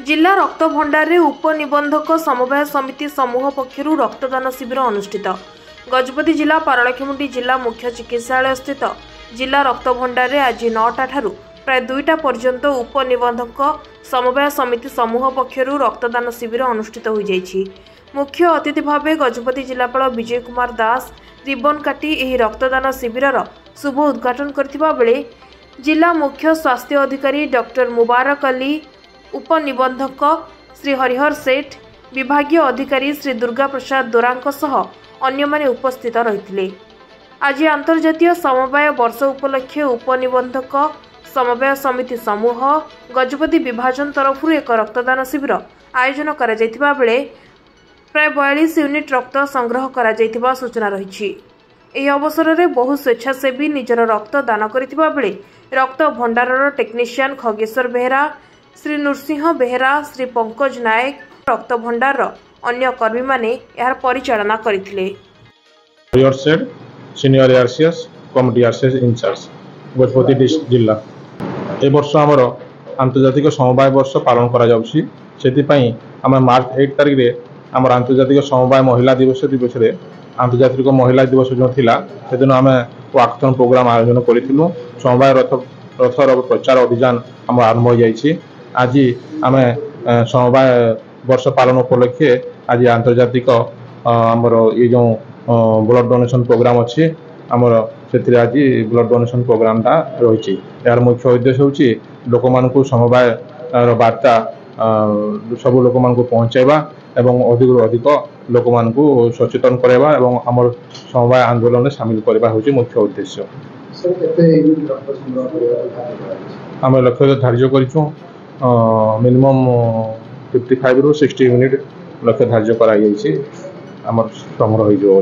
जिला रक्त भंडार रे उपनिबंधक समवाय समिति समूह पक्षरु रक्तदान शिविर अनुष्ठित। गजपति जिला पारलाखेमुंडी जिला मुख्य चिकित्सालय स्थित जिला रक्त भंडार रे आज 9टा ठारू प्राय 2टा पर्यंत उपनिबंधक समवाय समिति समूह पक्षरु रक्तदान शिविर अनुष्ठित हो जाइछि। मुख्य अतिथि भावे गजपति जिलापाल विजय कुमार दास रिबन काटी एही रक्तदान शिविरर शुभ उद्घाटन करथिबा बेले जिला मुख्य स्वास्थ्य अधिकारी डॉक्टर मुबारक अली, उपनिबंधक श्री हरिहर सेठ, विभागीय अधिकारी श्री दुर्गा प्रसाद दोरांक सह अन्य माने उपस्थित रहिथिले। आज अंतर्जातीय समवाय वर्ष उपलक्षे उपनिबंधक समवाय समिति समूह गजपति विभाजन तरफ एक रक्तदान शिविर आयोजन करा जायतिबा बेले प्राय 42 यूनिट रक्त संग्रह करा जायतिबा सूचना रहिछि। एही अवसर में बहु स्वेच्छासेवी निजर रक्त दान करथिबा बेले रक्त भंडारर टेक्नीशियन खगेश्वर बेहरा, श्री नृसिंह बेहरा, श्री पंकज नायक, रक्त भंडार अन्य कर्मी माने यार परिचालना करथिले। Harihar Seth senior RCS committee RCS incharge Gajapati district जिला ए वर्ष आमर आंतर्जातिक समवाय वर्ष पालन करा जाउछि। सेति पई हम मार्च 8 तारिख रे आमर आंतर्जातिक समवाय महिला दिवस रे आंतर्जातिक महिला दिवस जो थिला सेदिन आम वाक्थन प्रोग्राम आयोजन करिथिलु। समवाय रथर प्रचार अभियान आम आरंभ हो जाइछि। आज आम समवाय वर्ष पालन उपलक्षे आज आंतर्जातिक आमर ये जो ब्लड डोनेशन प्रोग्राम अच्छी आमर से आज ब्लड डोनेशन प्रोग्राम टा रही। यार मुख्य उद्देश्य होची लोक मानकु समवाय वार्ता सब लोक मानकु पहुंचाइबा एवं अधिक अधिक लोक मानकु सचेतन कराइबा एवं आमर समवाय आंदोलन में शामिल करबा होची मुख्य उद्देश्य। आम लक्ष्य धार्य करिछु मिनिमम 55 ରୁ 60 यूनिट लक्ष्य धार्य कराई आमर संग्रह हो।